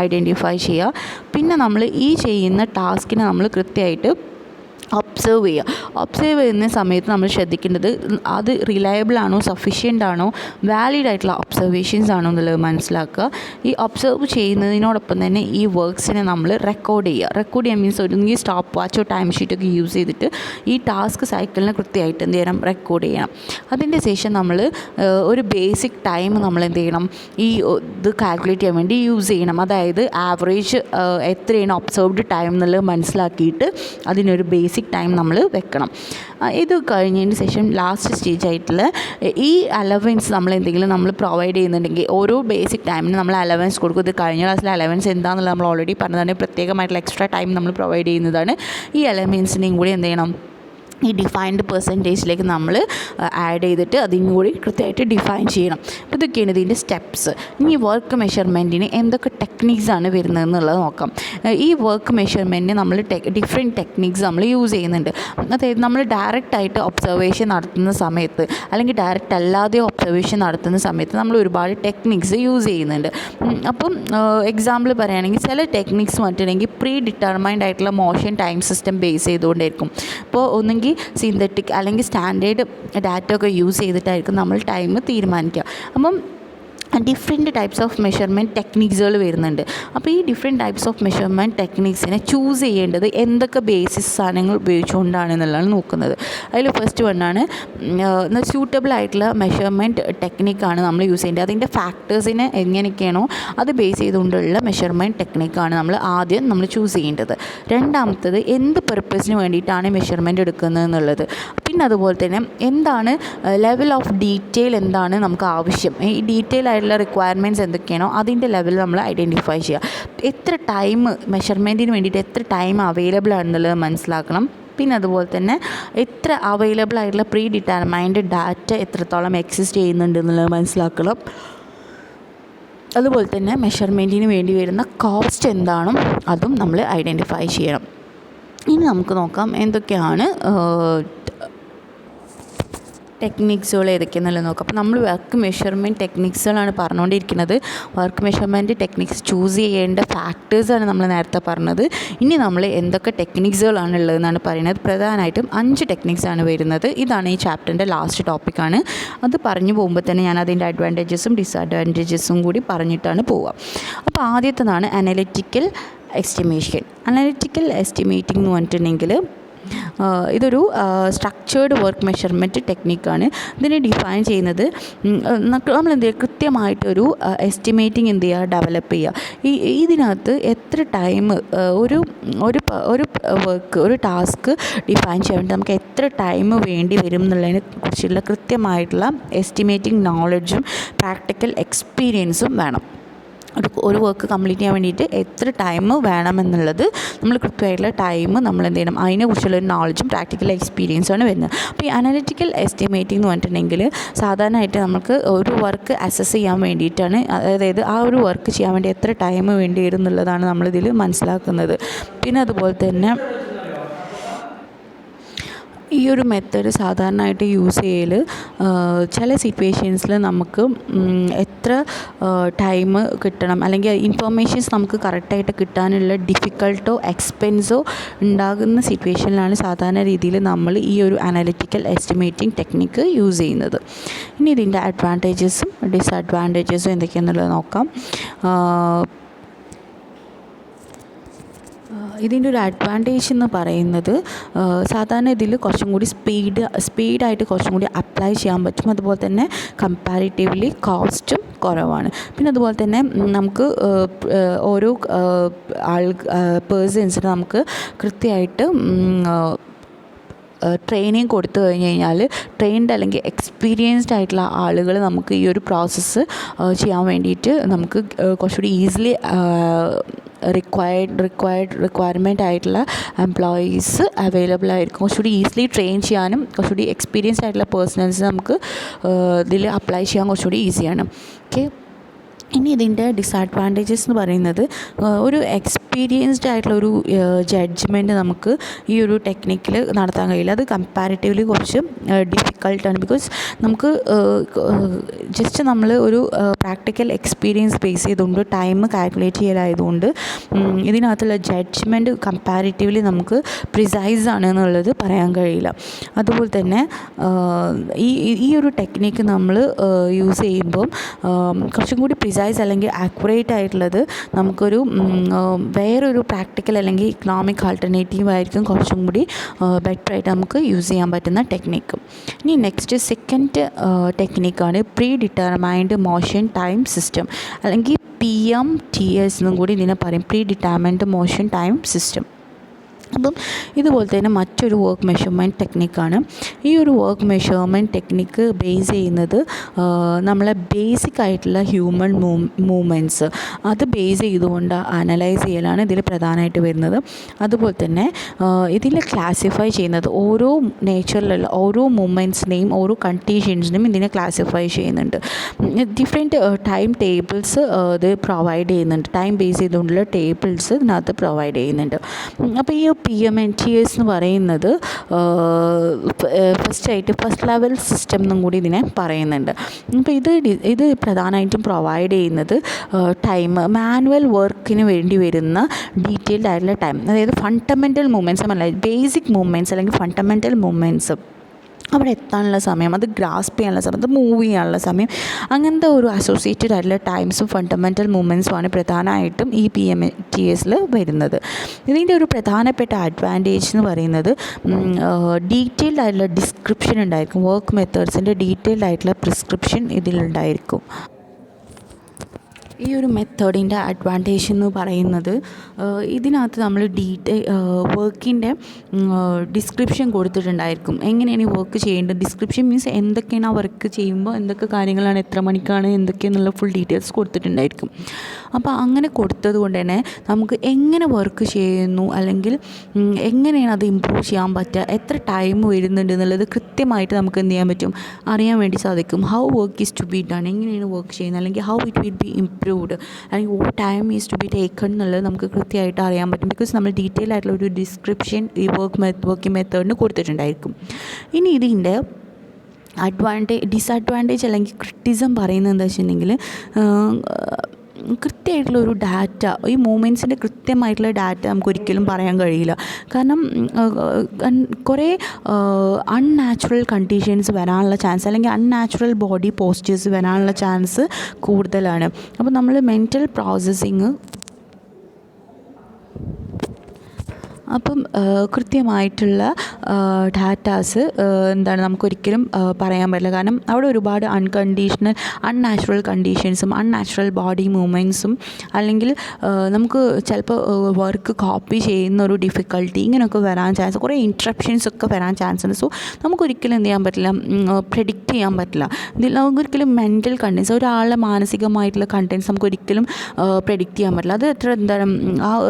ഐഡൻറ്റിഫൈ ചെയ്യുക. പിന്നെ നമ്മൾ ഈ ചെയ്യുന്ന ടാസ്കിനെ നമ്മൾ കൃത്യമായിട്ട് ഒബ്സേർവ് ചെയ്യുന്ന സമയത്ത് നമ്മൾ ശ്രദ്ധിക്കേണ്ടത് അത് റിലയബിൾ ആണോ, സഫീഷ്യൻ്റ് ആണോ, വാലിഡ് ആയിട്ടുള്ള ഒബ്സർവേഷൻസ് ആണോ എന്നുള്ളത് മനസ്സിലാക്കുക. ഈ ഒബ്സർവ് ചെയ്യുന്നതിനോടൊപ്പം തന്നെ ഈ വർക്ക്സിനെ നമ്മൾ റെക്കോർഡ് ചെയ്യാൻ മീൻസ് ഒന്നുകിൽ സ്റ്റോപ്പ് വാച്ചോ ടൈം ഷീറ്റൊക്കെ യൂസ് ചെയ്തിട്ട് ഈ ടാസ്ക് സൈക്കിളിനെ കൃത്യമായിട്ട് എന്ത് ചെയ്യണം, റെക്കോർഡ് ചെയ്യണം. അതിൻ്റെ ശേഷം നമ്മൾ ഒരു ബേസിക് ടൈം നമ്മൾ എന്ത് ചെയ്യണം, ഈ ഇത് കാൽക്കുലേറ്റ് ചെയ്യാൻ വേണ്ടി യൂസ് ചെയ്യണം. അതായത് ആവറേജ് എത്രയാണ് ഒബ്സർവ്ഡ് ടൈം എന്നുള്ളത് മനസ്സിലാക്കിയിട്ട് അതിനൊരു ബേസിക് ടൈം നമ്മൾ വെക്കണം. ഇത് കഴിഞ്ഞതിന് ശേഷം ലാസ്റ്റ് സ്റ്റേജ് ആയിട്ടുള്ള ഈ അലവൻസ് നമ്മൾ പ്രൊവൈഡ് ചെയ്യുന്നുണ്ടെങ്കിൽ ഓരോ ബേസിക് ടൈമിന് നമ്മൾ അലവൻസ് കൊടുക്കും. ഇത് കഴിഞ്ഞ ക്ലാസ്സിൽ അലവൻസ് എന്താണെന്നുള്ളത് നമ്മൾ ഓൾറെഡി പറഞ്ഞതാണ്. പ്രത്യേകമായിട്ടുള്ള എക്സ്ട്രാ ടൈം നമ്മൾ പ്രൊവൈഡ് ചെയ്യുന്നതാണ്. ഈ അലവൻസിനെയും കൂടി എന്ത് ചെയ്യണം, ഈ ഡിഫൈൻഡ് പെർസെൻറ്റേജിലേക്ക് നമ്മൾ ആഡ് ചെയ്തിട്ട് അതിനും കൂടി കൃത്യമായിട്ട് ഡിഫൈൻ ചെയ്യണം. അപ്പോൾ ഇതൊക്കെയാണ് ഇതിൻ്റെ സ്റ്റെപ്സ്. ഇനി വർക്ക് മെഷർമെൻറ്റിന് എന്തൊക്കെ ടെക്നിക്സാണ് വരുന്നതെന്നുള്ളത് നോക്കാം. ഈ വർക്ക് മെഷർമെൻറ്റിന് നമ്മൾ ഡിഫറെൻറ്റ് ടെക്നിക്സ് നമ്മൾ യൂസ് ചെയ്യുന്നുണ്ട്. അതായത് നമ്മൾ ഡയറക്റ്റായിട്ട് ഒബ്സർവേഷൻ നടത്തുന്ന സമയത്ത് അല്ലെങ്കിൽ ഡയറക്റ്റ് അല്ലാതെ ഒബ്സർവേഷൻ നടത്തുന്ന സമയത്ത് നമ്മൾ ഒരുപാട് ടെക്നിക്സ് യൂസ് ചെയ്യുന്നുണ്ട്. അപ്പം എക്സാമ്പിൾ പറയുകയാണെങ്കിൽ ചില ടെക്നിക്സ് പറഞ്ഞിട്ടുണ്ടെങ്കിൽ പ്രീ ഡിറ്റർമൈൻഡ് ആയിട്ടുള്ള മോഷൻ ടൈം സിസ്റ്റം ബേസ് ചെയ്തുകൊണ്ടായിരിക്കും. ഇപ്പോൾ ഒന്നെങ്കിൽ സിന്തറ്റിക് അല്ലെങ്കിൽ സ്റ്റാൻഡേർഡ് ഡാറ്റ ഒക്കെ യൂസ് ചെയ്തിട്ടായിരിക്കും നമ്മൾ ടൈം തീരുമാനിക്കുക. അപ്പം ഡിഫറെൻറ്റ് ടൈപ്സ് ഓഫ് മെഷർമെൻറ്റ് ടെക്നിക്സുകൾ വരുന്നുണ്ട്. അപ്പോൾ ഈ ഡിഫറെൻറ്റ് ടൈപ്സ് ഓഫ് മെഷർമെൻറ്റ് ടെക്നിക്സിനെ ചൂസ് ചെയ്യേണ്ടത് എന്തൊക്കെ ബേസിസ് സാധനങ്ങൾ ഉപയോഗിച്ചുകൊണ്ടാണെന്നുള്ളതാണ് നോക്കുന്നത്. അതിൽ ഫസ്റ്റ് വണ്ണാണ് സ്യൂട്ടബിൾ ആയിട്ടുള്ള മെഷർമെൻറ്റ് ടെക്നിക്കാണ് നമ്മൾ യൂസ് ചെയ്യേണ്ടത്. അതിൻ്റെ ഫാക്ടേഴ്സിനെ എങ്ങനെയൊക്കെയാണോ അത് ബേസ് ചെയ്തുകൊണ്ടുള്ള മെഷർമെൻറ്റ് ടെക്നിക്കാണ് നമ്മൾ ചൂസ് ചെയ്യേണ്ടത്. രണ്ടാമത്തത് എന്ത് പർപ്പസിന് വേണ്ടിയിട്ടാണ് മെഷർമെൻറ്റ് എടുക്കുന്നത് എന്നുള്ളത്. പിന്നെ അതുപോലെ തന്നെ എന്താണ് ലെവൽ ഓഫ് ഡീറ്റെയിൽ, എന്താണ് നമുക്ക് ആവശ്യം, ഈ ഡീറ്റെയിൽ ആയിട്ടുള്ള റിക്വയർമെൻറ്റ്സ് എന്തൊക്കെയാണോ അതിൻ്റെ ലെവൽ നമ്മൾ ഐഡൻറ്റിഫൈ ചെയ്യുക. എത്ര ടൈം മെഷർമെൻറ്റിന് വേണ്ടിയിട്ട് എത്ര ടൈം അവൈലബിൾ ആണെന്നുള്ളത് മനസ്സിലാക്കണം. പിന്നെ അതുപോലെ തന്നെ എത്ര അവൈലബിൾ ആയിട്ടുള്ള പ്രീ ഡിറ്റർമൈൻഡ് ഡാറ്റ എത്രത്തോളം എക്സിസ്റ്റ് ചെയ്യുന്നുണ്ട് എന്നുള്ളത് മനസ്സിലാക്കണം. അതുപോലെ തന്നെ മെഷർമെൻറ്റിന് വേണ്ടി വരുന്ന കോസ്റ്റ് എന്താണോ അതും നമ്മൾ ഐഡൻറ്റിഫൈ ചെയ്യണം. ഇനി നമുക്ക് നോക്കാം എന്തൊക്കെയാണ് ടെക്നിക്സുകൾ ഏതൊക്കെയാണെന്നുള്ളത് നോക്കാം. അപ്പോൾ നമ്മൾ വർക്ക് മെഷർമെൻറ്റ് ടെക്നിക്സുകളാണ് പറഞ്ഞുകൊണ്ടിരിക്കുന്നത്. വർക്ക് മെഷർമെൻറ്റ് ടെക്നിക്സ് ചൂസ് ചെയ്യേണ്ട ഫാക്ടേഴ്സാണ് നമ്മൾ നേരത്തെ പറഞ്ഞത്. ഇനി നമ്മൾ എന്തൊക്കെ ടെക്നിക്സുകളാണ് ഉള്ളതെന്നാണ് പറയുന്നത്. പ്രധാനമായിട്ടും 5 ടെക്നിക്സാണ് വരുന്നത്. ഇതാണ് ഈ ചാപ്റ്ററിൻ്റെ ലാസ്റ്റ് ടോപ്പിക്കാണ്. അത് പറഞ്ഞു പോകുമ്പോൾ തന്നെ ഞാൻ അതിൻ്റെ അഡ്വാൻറ്റേജസും ഡിസഡ്വാൻറ്റേജസും കൂടി പറഞ്ഞിട്ടാണ് പോവുക. അപ്പോൾ ആദ്യത്തേതാണ് അനലിറ്റിക്കൽ എസ്റ്റിമേഷൻ. അനലിറ്റിക്കൽ എസ്റ്റിമേറ്റിംഗ് എന്ന് പറഞ്ഞിട്ടുണ്ടെങ്കിൽ ഇതൊരു സ്ട്രക്ചേർഡ് വർക്ക് മെഷർമെൻറ്റ് ടെക്നിക്കാണ്. ഇതിനെ ഡിഫൈൻ ചെയ്യുന്നത് നമ്മൾ എന്ത് ചെയ്യുക, കൃത്യമായിട്ടൊരു എസ്റ്റിമേറ്റിംഗ് എന്ത് ചെയ്യുക, ഡെവലപ്പ് ചെയ്യുക. ഇതിനകത്ത് എത്ര ടൈം ഒരു വർക്ക്, ഒരു ടാസ്ക് ഡിഫൈൻ ചെയ്യാൻ വേണ്ടി നമുക്ക് എത്ര ടൈം വേണ്ടി വരും എന്നുള്ളതിനെ കുറിച്ചുള്ള കൃത്യമായിട്ടുള്ള എസ്റ്റിമേറ്റിംഗ് നോളജും പ്രാക്ടിക്കൽ എക്സ്പീരിയൻസും വേണം. ഒരു വർക്ക് കംപ്ലീറ്റ് ചെയ്യാൻ വേണ്ടിയിട്ട് എത്ര ടൈം വേണമെന്നുള്ളത് നമ്മൾ കൃത്യമായിട്ടുള്ള ടൈം നമ്മൾ എന്ത് ചെയ്യണം, അതിനെക്കുറിച്ചുള്ളൊരു നോളജും പ്രാക്ടിക്കൽ എക്സ്പീരിയൻസുമാണ് വരുന്നത്. അപ്പോൾ ഈ അനലിറ്റിക്കൽ എസ്റ്റിമേറ്റിംഗ് എന്ന് പറഞ്ഞിട്ടുണ്ടെങ്കിൽ സാധാരണയായിട്ട് നമുക്ക് ഒരു വർക്ക് അസസ് ചെയ്യാൻ വേണ്ടിയിട്ടാണ്, അതായത് ആ ഒരു വർക്ക് ചെയ്യാൻ വേണ്ടി എത്ര ടൈം വേണ്ടി വരും എന്നുള്ളതാണ് നമ്മളിതിൽ മനസ്സിലാക്കുന്നത്. പിന്നെ അതുപോലെ തന്നെ ഈ ഒരു മെത്തേഡ് സാധാരണയായിട്ട് യൂസ് ചെയ്യൽ ചില സിറ്റുവേഷൻസിൽ നമുക്ക് എത്ര ടൈം കിട്ടണം അല്ലെങ്കിൽ ഇൻഫർമേഷൻസ് നമുക്ക് കറക്റ്റായിട്ട് കിട്ടാനുള്ള ഡിഫിക്കൽട്ടോ എക്സ്പെൻസോ ഉണ്ടാകുന്ന സിറ്റുവേഷനിലാണ് സാധാരണ രീതിയിൽ നമ്മൾ ഈ ഒരു അനലിറ്റിക്കൽ എസ്റ്റിമേറ്റിംഗ് ടെക്നിക്ക് യൂസ് ചെയ്യുന്നത്. ഇനി ഇതിൻ്റെ അഡ്വാൻറ്റേജസും ഡിസഡ്വാൻറ്റേജസും എന്തൊക്കെയാണെന്നുള്ളത് നോക്കാം. ഇതിൻ്റെ ഒരു അഡ്വാൻറ്റേജ് എന്ന് പറയുന്നത് സാധാരണ ഇതിൽ കുറച്ചും കൂടി സ്പീഡായിട്ട് കുറച്ചും കൂടി അപ്ലൈ ചെയ്യാൻ പറ്റും. അതുപോലെ തന്നെ കമ്പാരിറ്റീവ്ലി കോസ്റ്റും കുറവാണ്. പിന്നെ അതുപോലെ തന്നെ നമുക്ക് ഓരോ പേഴ്സൺസിന് നമുക്ക് കൃത്യമായിട്ട് ട്രെയിനിങ് കൊടുത്തു കഴിഞ്ഞ് കഴിഞ്ഞാൽ ട്രെയിൻഡ് അല്ലെങ്കിൽ എക്സ്പീരിയൻസ്ഡ് ആയിട്ടുള്ള ആളുകൾ നമുക്ക് ഈ ഒരു ചെയ്യാൻ വേണ്ടിയിട്ട് നമുക്ക് കുറച്ചുകൂടി ഈസിലി റിക്വയർമെൻ്റ് ആയിട്ടുള്ള എംപ്ലോയീസ് അവൈലബിൾ ആയിരിക്കും. കുറച്ചുകൂടി ഈസിലി ട്രെയിൻ ചെയ്യാനും കുറച്ചുകൂടി എക്സ്പീരിയൻസ്ഡ് ആയിട്ടുള്ള പേഴ്സൺസ് നമുക്ക് ഇതിൽ അപ്ലൈ ചെയ്യാൻ കുറച്ചുകൂടി ഈസിയാണ്. ഓക്കെ. ഇനി ഇതിൻ്റെ ഡിസഡ്വാൻറ്റേജസ് എന്ന് പറയുന്നത് ഒരു എക്സ്പീരിയൻസ്ഡ് ആയിട്ടുള്ളൊരു ജഡ്ജ്മെൻറ്റ് നമുക്ക് ഈ ഒരു ടെക്നിക്കിൽ നടത്താൻ കഴിയില്ല. അത് കമ്പാരിറ്റീവ്ലി കുറച്ച് ഡിഫിക്കൾട്ടാണ്. ബിക്കോസ് നമുക്ക് ജസ്റ്റ് നമ്മൾ ഒരു പ്രാക്ടിക്കൽ എക്സ്പീരിയൻസ് ബേസ് ചെയ്തുകൊണ്ട് ടൈം കാൽക്കുലേറ്റ് ചെയ്യലായതുകൊണ്ട് ഇതിനകത്തുള്ള ജഡ്ജ്മെൻറ്റ് കമ്പാരിറ്റീവ്ലി നമുക്ക് പ്രിസൈസ് ആണ് എന്നുള്ളത് പറയാൻ കഴിയില്ല. അതുപോലെ തന്നെ ഈ ഒരു ടെക്നിക്ക് നമ്മൾ യൂസ് ചെയ്യുമ്പോൾ കുറച്ചും കൂടി പ്രിസൈസ് അല്ലെങ്കിൽ ആക്യുറേറ്റ് ആയിട്ടുള്ളത് നമുക്കൊരു വേറൊരു പ്രാക്ടിക്കൽ അല്ലെങ്കിൽ ഇക്കണോമിക് ആൾട്ടർനേറ്റീവ് ആയിരിക്കും കുറച്ചും കൂടി ബെറ്ററായിട്ട് നമുക്ക് യൂസ് ചെയ്യാൻ പറ്റുന്ന ടെക്നിക്ക്. ഇനി നെക്സ്റ്റ് സെക്കൻഡ് ടെക്നിക്കാണ് predetermined motion time system, അല്ലെങ്കിൽ PMTS എന്നും കൂടി ഇതിനെ പറയും, predetermined motion time system. അപ്പം ഇതുപോലെ തന്നെ മറ്റൊരു വർക്ക് മെഷർമെൻറ്റ് ടെക്നിക്കാണ്. ഈ ഒരു വർക്ക് മെഷർമെൻറ്റ് ടെക്നിക്ക് ബേസ് ചെയ്യുന്നത് നമ്മളെ ബേസിക് ആയിട്ടുള്ള ഹ്യൂമൻ മൂവ്മെൻറ്റ്സ് അത് ബേസ് ചെയ്തുകൊണ്ട് അനലൈസ് ചെയ്യലാണ് ഇതിൽ പ്രധാനമായിട്ട് വരുന്നത്. അതുപോലെ തന്നെ ഇതിൽ ക്ലാസിഫൈ ചെയ്യുന്നത് ഓരോ നേച്ചറിലുള്ള ഓരോ മൂവ്മെൻറ്റ്സിനെയും ഓരോ കണ്ടീഷൻസിനെയും ഇതിനെ ക്ലാസിഫൈ ചെയ്യുന്നുണ്ട്. ഡിഫറെൻറ്റ് ടൈം ടേബിൾസ് ഇത് പ്രൊവൈഡ് ചെയ്യുന്നുണ്ട്. ടൈം ബേസ് ചെയ്തുകൊണ്ടുള്ള ടേബിൾസ് ഇതിനകത്ത് പ്രൊവൈഡ് ചെയ്യുന്നുണ്ട്. അപ്പോൾ ഈ PMTS എന്ന് പറയുന്നത് ഫസ്റ്റ് ലെവൽ സിസ്റ്റം എന്നും കൂടി ഇതിനെ പറയുന്നുണ്ട്. അപ്പോൾ ഇത് പ്രധാനമായിട്ടും പ്രൊവൈഡ് ചെയ്യുന്നത് മാനുവൽ വർക്കിന് വേണ്ടി വരുന്ന ഡീറ്റെയിൽഡ് ആയിട്ടുള്ള ടൈം, അതായത് ഫണ്ടമെൻ്റൽ മൂവ്മെൻറ്റ്സ് അല്ല, ബേസിക് മൂവ്മെൻറ്റ്സ് അല്ലെങ്കിൽ ഫണ്ടമെൻ്റൽ മൂവ്മെൻറ്റ്സ് അവിടെ എത്താനുള്ള സമയം, അത് ഗ്രാസ്പ് ചെയ്യാനുള്ള സമയം, അത് മൂവ് ചെയ്യാനുള്ള സമയം, അങ്ങനത്തെ ഒരു അസോസിയേറ്റഡ് ആയിട്ടുള്ള ടൈംസും ഫണ്ടമെൻ്റൽ മൂവ്മെൻറ്റ്സുമാണ് പ്രധാനമായിട്ടും ഈ PMTSൽ വരുന്നത്. ഇതിൻ്റെ ഒരു പ്രധാനപ്പെട്ട അഡ്വാൻറ്റേജ് എന്ന് പറയുന്നത് ഡീറ്റെയിൽഡ് ആയിട്ടുള്ള ഡിസ്ക്രിപ്ഷൻ ഉണ്ടായിരിക്കും. വർക്ക് മെത്തേഡ്സിൻ്റെ ഡീറ്റെയിൽഡ് ആയിട്ടുള്ള പ്രിസ്ക്രിപ്ഷൻ ഇതിലുണ്ടായിരിക്കും. ഈ ഒരു മെത്തേഡിൻ്റെ അഡ്വാൻറ്റേജ് എന്ന് പറയുന്നത് ഇതിനകത്ത് നമ്മൾ വർക്കിൻ്റെ ഡിസ്ക്രിപ്ഷൻ കൊടുത്തിട്ടുണ്ടായിരിക്കും. എങ്ങനെയാണ് ഈ വർക്ക് ചെയ്യേണ്ടത്, ഡിസ്ക്രിപ്ഷൻ മീൻസ് എന്തൊക്കെയാണ് ആ വർക്ക് ചെയ്യുമ്പോൾ എന്തൊക്കെ കാര്യങ്ങളാണ്, എത്ര മണിക്കാണ്, എന്തൊക്കെയെന്നുള്ള ഫുൾ ഡീറ്റെയിൽസ് കൊടുത്തിട്ടുണ്ടായിരിക്കും. അപ്പോൾ അങ്ങനെ കൊടുത്തത് കൊണ്ട് തന്നെ നമുക്ക് എങ്ങനെ വർക്ക് ചെയ്യുന്നു അല്ലെങ്കിൽ എങ്ങനെയാണ് അത് ഇമ്പ്രൂവ് ചെയ്യാൻ പറ്റുക, എത്ര ടൈം വരുന്നുണ്ട് എന്നുള്ളത് കൃത്യമായിട്ട് നമുക്ക് എന്ത് ചെയ്യാൻ പറ്റും, അറിയാൻ വേണ്ടി സാധിക്കും. How work is to be done, എങ്ങനെയാണ് വർക്ക് ചെയ്യുന്നത്, അല്ലെങ്കിൽ how it will be improved, അല്ലെങ്കിൽ what time is to be taken എന്നുള്ളത് നമുക്ക് കൃത്യമായിട്ട് അറിയാൻ പറ്റും. ബിക്കോസ് നമ്മൾ ഡീറ്റെയിൽ ആയിട്ടുള്ള ഒരു ഡിസ്ക്രിപ്ഷൻ ഈ വർക്കിംഗ് മെത്തേഡിന് കൊടുത്തിട്ടുണ്ടായിരിക്കും. ഇനി ഇതിൻ്റെ ഡിസഡ്വാൻറ്റേജ് അല്ലെങ്കിൽ ക്രിറ്റിസം പറയുന്നത് എന്താ വെച്ചിട്ടുണ്ടെങ്കിൽ കൃത്യമായിട്ടുള്ളൊരു ഡാറ്റ, ഈ മൂവ്മെൻറ്റ്സിൻ്റെ കൃത്യമായിട്ടുള്ള ഡാറ്റ നമുക്ക് ഒരിക്കലും പറയാൻ കഴിയില്ല. കാരണം കുറേ അൺനാച്ചുറൽ കണ്ടീഷൻസ് വരാനുള്ള ചാൻസ്, അല്ലെങ്കിൽ അൺനാച്ചുറൽ ബോഡി പോസ്റ്റേഴ്സ് വരാനുള്ള ചാൻസ് കൂടുതലാണ്. അപ്പോൾ നമ്മൾ മെൻ്റൽ പ്രോസസ്സിങ് അപ്പം കൃത്യമായിട്ടുള്ള ഡാറ്റാസ് നമുക്കൊരിക്കലും പറയാൻ പറ്റില്ല. കാരണം അവിടെ ഒരുപാട് അൺനാച്ചുറൽ കണ്ടീഷൻസും അൺനാച്ചുറൽ ബോഡി മൂവ്മെൻറ്റ്സും അല്ലെങ്കിൽ നമുക്ക് ചിലപ്പോൾ വർക്ക് കോപ്പി ചെയ്യുന്ന ഒരു ഡിഫിക്കൽട്ടി ഇങ്ങനെയൊക്കെ വരാൻ ചാൻസ്, കുറേ ഇൻട്രപ്ഷൻസ് ഒക്കെ വരാൻ ചാൻസ് ഉണ്ട്. സോ നമുക്കൊരിക്കലും എന്ത് ചെയ്യാൻ പറ്റില്ല, പ്രെഡിക്റ്റ് ചെയ്യാൻ പറ്റില്ല. ഇതിൽ നമുക്കൊരിക്കലും മെൻ്റൽ കണ്ടൻസ്, ഒരാളുടെ മാനസികമായിട്ടുള്ള കണ്ടൻസ് നമുക്കൊരിക്കലും പ്രെഡിക്റ്റ് ചെയ്യാൻ പറ്റില്ല. അത്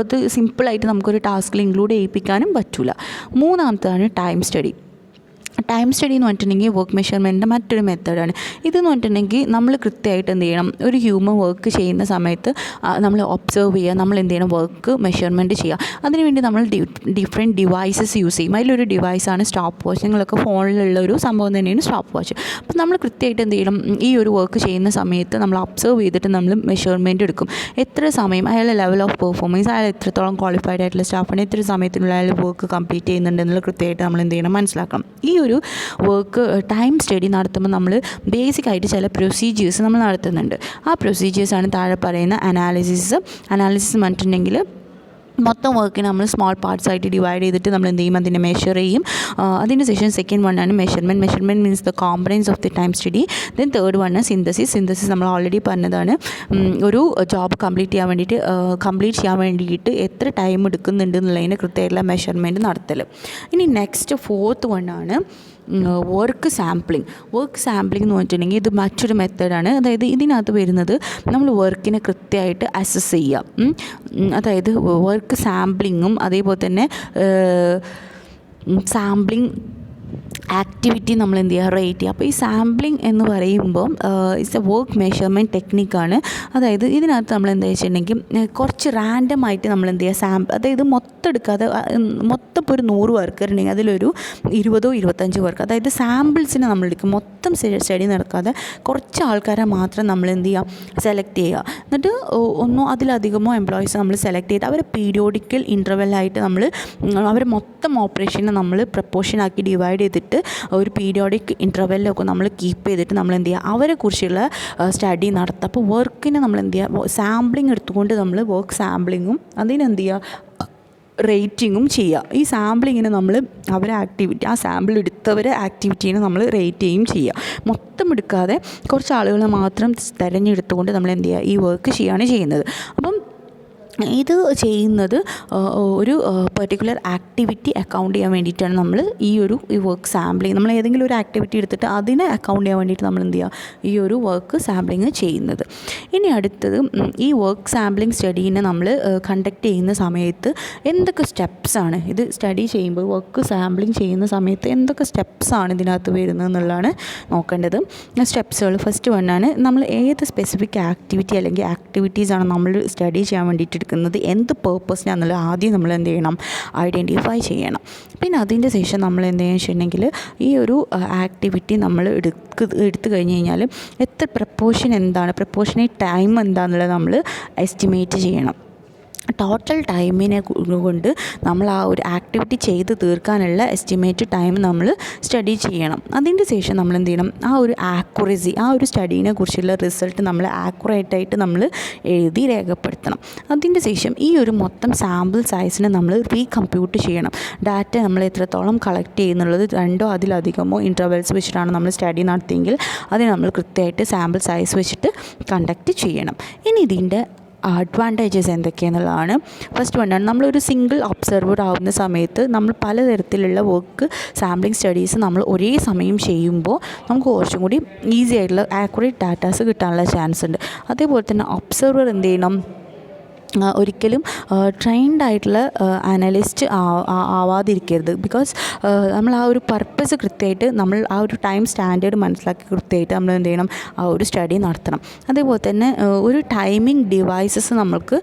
അത് സിമ്പിളായിട്ട് നമുക്കൊരു ടാസ്കിൽ ഇൻക്ലൂഡ് ചെയ്യിപ്പിക്കാനും പറ്റില്ല. മൂന്നാമത്തേതാണ് ടൈം സ്റ്റഡി. ടൈം സ്റ്റഡി എന്ന് പറഞ്ഞിട്ടുണ്ടെങ്കിൽ വർക്ക് മെഷർമെൻറ്റിൻ്റെ മറ്റൊരു മെത്തേഡാണ്. ഇതെന്ന് പറഞ്ഞിട്ടുണ്ടെങ്കിൽ നമ്മൾ കൃത്യമായിട്ട് എന്ത് ചെയ്യണം, ഒരു ഹ്യൂമൻ വർക്ക് ചെയ്യുന്ന സമയത്ത് നമ്മൾ ഒബ്സർവ് ചെയ്യുക, നമ്മൾ എന്ത് ചെയ്യണം, വർക്ക് മെഷർമെൻറ്റ് ചെയ്യുക. അതിനുവേണ്ടി നമ്മൾ ഡിഫറെൻറ്റ് ഡിവൈസസ് യൂസ് ചെയ്യും. അതിലൊരു ഡിവൈസാണ് സ്റ്റോപ്പ് വാച്ച്. നിങ്ങളൊക്കെ ഫോണിലുള്ള ഒരു സംഭവം തന്നെയാണ് സ്റ്റോപ്പ് വാച്ച്. അപ്പോൾ നമ്മൾ കൃത്യമായിട്ട് എന്ത് ചെയ്യണം, ഈ ഒരു വർക്ക് ചെയ്യുന്ന സമയത്ത് നമ്മൾ ഒബ്സർവ് ചെയ്തിട്ട് നമ്മൾ മെഷർമെൻറ്റ് എടുക്കും. എത്ര സമയം അയാളുടെ ലെവൽ ഓഫ് പെർഫോമൻസ്, അയാൾ എത്രത്തോളം ക്വാളിഫൈഡ് ആയിട്ടുള്ള സ്റ്റാഫാണ്, എത്ര സമയത്തിനുള്ള അയാൾ വർക്ക് കംപ്ലീറ്റ് ചെയ്യുന്നുണ്ട് എന്നുള്ള കൃത്യമായിട്ട് നമ്മൾ എന്ത് ചെയ്യണം, മനസ്സിലാക്കണം. ഈ ഒരു വർക്ക് ടൈം സ്റ്റഡി നടത്തുമ്പോൾ നമ്മൾ ബേസിക്കായിട്ട് ചില പ്രൊസീജിയേഴ്സ് നമ്മൾ നടത്തുന്നുണ്ട്. ആ പ്രൊസീജിയേഴ്സാണ് താഴെ പറയുന്ന അനാലിസിസ് പറഞ്ഞിട്ടുണ്ടെങ്കിൽ മൊത്തം വർക്കിനെ നമ്മൾ സ്മോൾ പാർട്സ് ആയിട്ട് ഡിവൈഡ് ചെയ്തിട്ട് നമ്മൾ എന്ത് ചെയ്യും, അതിനെ മെഷർ ചെയ്യും. അതിന് ശേഷം സെക്കൻഡ് വണ്ണാണ് measurement means the components of the time study. Then third one synthesis നമ്മൾ ഓൾറെഡി പറഞ്ഞതാണ്. ഒരു ജോബ് കംപ്ലീറ്റ് ചെയ്യാൻ വേണ്ടിയിട്ട് എത്ര ടൈം എടുക്കുന്നുണ്ട് എന്നുള്ളതിന് കൃത്യമായിട്ടുള്ള മെഷർമെൻറ്റ് നടത്തൽ. ഇനി നെക്സ്റ്റ് ഫോർത്ത് വണ്ണാണ് വർക്ക് സാമ്പിളിങ് എന്ന് പറഞ്ഞിട്ടുണ്ടെങ്കിൽ ഇത് മറ്റൊരു മെത്തേഡാണ്. അതായത് ഇതിനകത്ത് വരുന്നത് നമ്മൾ വർക്കിനെ കൃത്യമായിട്ട് അസസ് ചെയ്യുക. അതായത് വർക്ക് സാമ്പിളിങ്ങും അതേപോലെ തന്നെ സാമ്പിളിങ് ആക്ടിവിറ്റി നമ്മൾ എന്ത് ചെയ്യുക, റേറ്റ് ചെയ്യുക. അപ്പോൾ ഈ സാമ്പിളിംഗ് എന്ന് പറയുമ്പം ഇറ്റ്സ് എ വർക്ക് മെഷർമെൻറ്റ് ടെക്നിക്കാണ്. അതായത് ഇതിനകത്ത് നമ്മൾ എന്താ വെച്ചിട്ടുണ്ടെങ്കിൽ കുറച്ച് റാൻഡമായിട്ട് നമ്മൾ എന്ത് ചെയ്യുക, അതായത് മൊത്തം എടുക്കാതെ, മൊത്തം ഇപ്പോൾ ഒരു 100 വർക്കർ ഉണ്ടെങ്കിൽ അതിലൊരു 20-25 വർക്ക്, അതായത് സാമ്പിൾസിനെ നമ്മൾ എടുക്കും. മൊത്തം സ്റ്റഡി നടക്കാതെ കുറച്ച് ആൾക്കാരെ മാത്രം നമ്മൾ എന്ത് ചെയ്യുക, സെലക്ട് ചെയ്യുക. എന്നിട്ട് ഒന്നോ അതിലധികമോ എംപ്ലോയീസ് നമ്മൾ സെലക്ട് ചെയ്ത് അവരെ പീരിയോഡിക്കൽ ഇൻ്റർവെല്ലായിട്ട് നമ്മൾ അവരെ മൊത്തം ഓപ്പറേഷനെ നമ്മൾ പ്രപ്പോർഷനാക്കി ഡിവൈഡ് ചെയ്തിട്ട് ഒരു പീരിയോഡിക് ഇൻ്റർവെല്ലൊക്കെ നമ്മൾ കീപ്പ് ചെയ്തിട്ട് നമ്മൾ എന്ത് ചെയ്യുക, അവരെക്കുറിച്ചുള്ള സ്റ്റഡി നടത്തുക. അപ്പോൾ വർക്കിനെ നമ്മൾ എന്ത് ചെയ്യുക, സാമ്പിളിങ് എടുത്തുകൊണ്ട് നമ്മൾ വർക്ക് സാമ്പിളിങ്ങും അതിനെന്ത് ചെയ്യുക, റേറ്റിങ്ങും ചെയ്യുക. ഈ സാമ്പിളിങ്ങിന് നമ്മൾ അവരെ ആക്ടിവിറ്റി, ആ സാമ്പിൾ എടുത്തവരെ ആക്ടിവിറ്റീനെ നമ്മൾ റേറ്റ് ചെയ്യുകയും ചെയ്യുക. മൊത്തം എടുക്കാതെ കുറച്ച് ആളുകളെ മാത്രം തിരഞ്ഞെടുത്തുകൊണ്ട് നമ്മൾ എന്ത് ചെയ്യുക, ഈ വർക്ക് ചെയ്യുകയാണ് ചെയ്യുന്നത്. അപ്പം ഇത് ചെയ്യുന്നത് ഒരു പെർട്ടിക്കുലർ ആക്ടിവിറ്റി അക്കൗണ്ട് ചെയ്യാൻ വേണ്ടിയിട്ടാണ്. നമ്മൾ ഈ വർക്ക് സാമ്പിളിങ്, നമ്മൾ ഏതെങ്കിലും ഒരു ആക്ടിവിറ്റി എടുത്തിട്ട് അതിനെ അക്കൗണ്ട് ചെയ്യാൻ വേണ്ടിയിട്ട് നമ്മൾ എന്ത് ചെയ്യുക, ഈ ഒരു വർക്ക് സാമ്പിളിങ് ചെയ്യുന്നത്. ഇനി അടുത്തത്, ഈ വർക്ക് സാമ്പിളിങ് സ്റ്റഡീനെ നമ്മൾ കണ്ടക്ട് ചെയ്യുന്ന സമയത്ത് എന്തൊക്കെ സ്റ്റെപ്സാണ്, ഇത് സ്റ്റഡി ചെയ്യുമ്പോൾ വർക്ക് സാമ്പിളിങ് ചെയ്യുന്ന സമയത്ത് എന്തൊക്കെ സ്റ്റെപ്സാണ് ഇതിനകത്ത് വരുന്നത് എന്നുള്ളതാണ് നോക്കേണ്ടത്. സ്റ്റെപ്സുകൾ ഫസ്റ്റ് വണ്ണാണ്, നമ്മൾ ഏത് സ്പെസിഫിക് ആക്ടിവിറ്റി അല്ലെങ്കിൽ ആക്ടിവിറ്റീസാണ് നമ്മൾ സ്റ്റഡി ചെയ്യാൻ വേണ്ടിയിട്ട് എന്ത് പേർപ്പസിനാണെന്നുള്ളത് ആദ്യം നമ്മൾ എന്ത് ചെയ്യണം, ഐഡൻറ്റിഫൈ ചെയ്യണം. പിന്നെ അതിൻ്റെ ശേഷം നമ്മൾ എന്ത് ചെയ്യുക വെച്ചിട്ടുണ്ടെങ്കിൽ ഈ ഒരു ആക്ടിവിറ്റി നമ്മൾ എടുത്തു കഴിഞ്ഞ് കഴിഞ്ഞാൽ എത്ര പ്രപ്പോർഷനേറ്റ് ടൈം എന്താണെന്നുള്ളത് നമ്മൾ എസ്റ്റിമേറ്റ് ചെയ്യണം. ടോട്ടൽ ടൈമിനെ കൊണ്ട് നമ്മൾ ആ ഒരു ആക്ടിവിറ്റി ചെയ്ത് തീർക്കാനുള്ള എസ്റ്റിമേറ്റ് ടൈം നമ്മൾ സ്റ്റഡി ചെയ്യണം. അതിൻ്റെ ശേഷം നമ്മൾ എന്ത് ചെയ്യണം, ആ ഒരു ആക്യുറസി, ആ ഒരു സ്റ്റഡീനെ കുറിച്ചുള്ള റിസൾട്ട് നമ്മൾ ആക്യുറേറ്റായിട്ട് നമ്മൾ എഴുതി രേഖപ്പെടുത്തണം. അതിൻ്റെ ശേഷം ഈ ഒരു മൊത്തം സാമ്പിൾ സൈസിനെ നമ്മൾ റീകമ്പ്യൂട്ട് ചെയ്യണം. ഡാറ്റ നമ്മൾ എത്രത്തോളം കളക്ട് ചെയ്യുന്നുള്ളത് 2 അതിലധികമോ ഇൻ്റർവെൽസ് വെച്ചിട്ടാണ് നമ്മൾ സ്റ്റഡി നടത്തിയെങ്കിൽ അതിന് നമ്മൾ കൃത്യമായിട്ട് സാമ്പിൾ സൈസ് വെച്ചിട്ട് കണ്ടക്ട് ചെയ്യണം. ഇനി ഇതിൻ്റെ അഡ്വാൻറ്റേജസ് എന്തൊക്കെയാണെന്നുള്ളതാണ്. ഫസ്റ്റ് വണ്ണാണ്, നമ്മളൊരു സിംഗിൾ ഒബ്സർവർ ആവുന്ന സമയത്ത് നമ്മൾ പലതരത്തിലുള്ള വർക്ക് സാമ്പിളിംഗ് സ്റ്റഡീസ് നമ്മൾ ഒരേ സമയം ചെയ്യുമ്പോൾ നമുക്ക് കുറച്ചും കൂടി ഈസി ആയിട്ടുള്ള ആക്യുറേറ്റ് ഡാറ്റാസ് കിട്ടാനുള്ള ചാൻസ് ഉണ്ട്. അതേപോലെ തന്നെ ഒബ്സർവർ എന്ത് ചെയ്യണം, ഒരിക്കലും ട്രെയിൻഡ് ആയിട്ടുള്ള അനലിസ്റ്റ് ആവാതിരിക്കരുത്. ബിക്കോസ് നമ്മൾ ആ ഒരു പർപ്പസ് കൃത്യമായിട്ട് നമ്മൾ ആ ഒരു ടൈം സ്റ്റാൻഡേർഡ് മനസ്സിലാക്കി കൃത്യമായിട്ട് നമ്മൾ എന്ത് ചെയ്യണം, ആ ഒരു സ്റ്റഡി നടത്തണം. അതേപോലെ തന്നെ ഒരു ടൈമിംഗ് ഡിവൈസസ് നമ്മൾക്ക്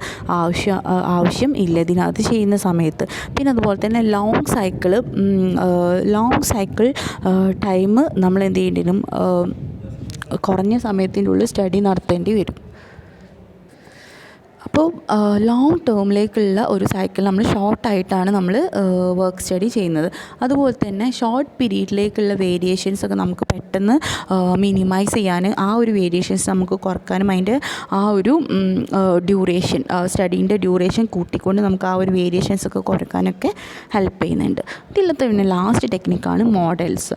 ആവശ്യം ഇല്ല ഇതിനകത്ത് ചെയ്യുന്ന സമയത്ത്. പിന്നെ അതുപോലെ തന്നെ ലോങ് സൈക്കിൾ ടൈം നമ്മൾ എന്ത് ചെയ്യേണ്ടി വരും, കുറഞ്ഞ സമയത്തിൻ്റെ ഉള്ളിൽ സ്റ്റഡി നടത്തേണ്ടി വരും. അപ്പോൾ ലോങ് ടേമിലേക്കുള്ള ഒരു സൈക്കിൾ നമ്മൾ ഷോർട്ടായിട്ടാണ് നമ്മൾ വർക്ക് സ്റ്റഡി ചെയ്യുന്നത്. അതുപോലെ തന്നെ ഷോർട്ട് പീരീഡിലേക്കുള്ള വേരിയേഷൻസൊക്കെ നമുക്ക് പെട്ടെന്ന് മിനിമൈസ് ചെയ്യാൻ, ആ ഒരു വേരിയേഷൻസ് നമുക്ക് കുറക്കാനും അതിൻ്റെ ആ ഒരു ഡ്യൂറേഷൻ, സ്റ്റഡീൻ്റെ ഡ്യൂറേഷൻ കൂട്ടിക്കൊണ്ട് നമുക്ക് ആ ഒരു വേരിയേഷൻസൊക്കെ കുറക്കാനൊക്കെ ഹെൽപ്പ് ചെയ്യുന്നുണ്ട്. ഇതിലത്തെ പിന്നെ ലാസ്റ്റ് ടെക്നിക്കാണ് മോഡൽസ്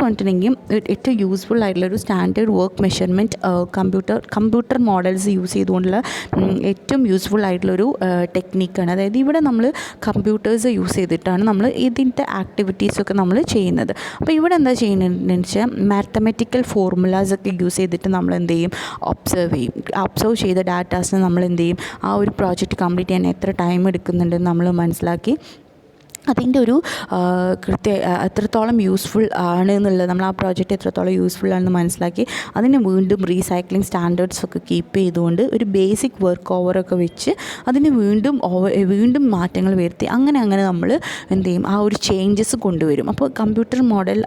വന്നിട്ടുണ്ടെങ്കിൽ ഏറ്റവും യൂസ്ഫുൾ ആയിട്ടുള്ളൊരു standard work measurement computer models use ചെയ്തുകൊണ്ടുള്ള ഏറ്റവും യൂസ്ഫുൾ ആയിട്ടുള്ളൊരു ടെക്നിക്കാണ്. അതായത് ഇവിടെ നമ്മൾ കമ്പ്യൂട്ടേഴ്സ് യൂസ് ചെയ്തിട്ടാണ് നമ്മൾ ഇതിൻ്റെ ആക്ടിവിറ്റീസൊക്കെ നമ്മൾ ചെയ്യുന്നത്. അപ്പോൾ ഇവിടെ എന്താ ചെയ്യുന്നതെന്ന് വെച്ചാൽ മാത്തമാറ്റിക്കൽ ഫോർമുലാസൊക്കെ യൂസ് ചെയ്തിട്ട് നമ്മൾ എന്ത് ചെയ്യും, ഒബ്സർവ് ചെയ്ത ഡാറ്റാസിന് നമ്മൾ എന്ത് ചെയ്യും, ആ ഒരു പ്രോജക്റ്റ് കംപ്ലീറ്റ് ചെയ്യാൻ എത്ര ടൈം എടുക്കുന്നുണ്ടെന്ന് നമ്മൾ മനസ്സിലാക്കി അതിൻ്റെ ഒരു എത്രത്തോളം യൂസ്ഫുൾ ആണ് എന്നുള്ളത്, നമ്മൾ ആ പ്രോജക്റ്റ് എത്രത്തോളം യൂസ്ഫുൾ ആണെന്ന് മനസ്സിലാക്കി അതിന് വീണ്ടും റീസൈക്ലിംഗ് സ്റ്റാൻഡേർഡ്സൊക്കെ കീപ്പ് ചെയ്തുകൊണ്ട് ഒരു ബേസിക് വർക്ക് ഓവറൊക്കെ വെച്ച് അതിന് വീണ്ടും മാറ്റങ്ങൾ വരുത്തി അങ്ങനെ നമ്മൾ എന്ത് ചെയ്യും, ആ ഒരു ചേഞ്ചസ് കൊണ്ടുവരും. അപ്പോൾ കമ്പ്യൂട്ടർ മോഡൽ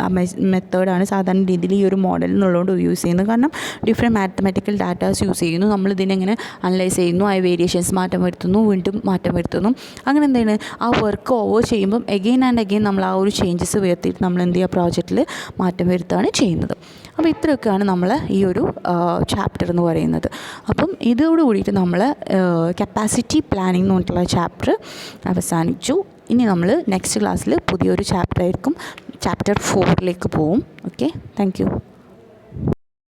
മെത്തേഡാണ് സാധാരണ രീതിയിൽ ഈ ഒരു മോഡൽ എന്നുള്ളതുകൊണ്ട് യൂസ് ചെയ്യുന്നത്. കാരണം ഡിഫറെൻറ്റ് മാത്തമാറ്റിക്കൽ ഡാറ്റാസ് യൂസ് ചെയ്യുന്നു, നമ്മളിതിനെങ്ങനെ അനലൈസ് ചെയ്യുന്നു, ആ വേരിയേഷൻസ് മാറ്റം വരുത്തുന്നു, വീണ്ടും മാറ്റം വരുത്തുന്നു. അങ്ങനെ എന്താണ് ആ വർക്ക് ഓവർ ചെയ്യുമ്പോൾ എഗെയിൻ ആൻഡ് എഗെയിൻ നമ്മൾ ആ ഒരു ചേഞ്ചസ് വരുത്തിയിട്ട് നമ്മൾ എന്ത് ചെയ്യുക, പ്രോജക്റ്റിൽ മാറ്റം വരുത്തുകയാണ് ചെയ്യുന്നത്. അപ്പോൾ ഇത്രയൊക്കെയാണ് നമ്മൾ ഈ ഒരു ചാപ്റ്റർ എന്ന് പറയുന്നത്. അപ്പം ഇതോട് കൂടിയിട്ട് നമ്മൾ കപ്പാസിറ്റി പ്ലാനിംഗ് എന്ന് പറഞ്ഞിട്ടുള്ള ചാപ്റ്റർ അവസാനിച്ചു. ഇനി നമ്മൾ നെക്സ്റ്റ് ക്ലാസ്സിൽ പുതിയൊരു ചാപ്റ്റർ ആയിരിക്കും, ചാപ്റ്റർ 4 പോവും. Okay, thank you.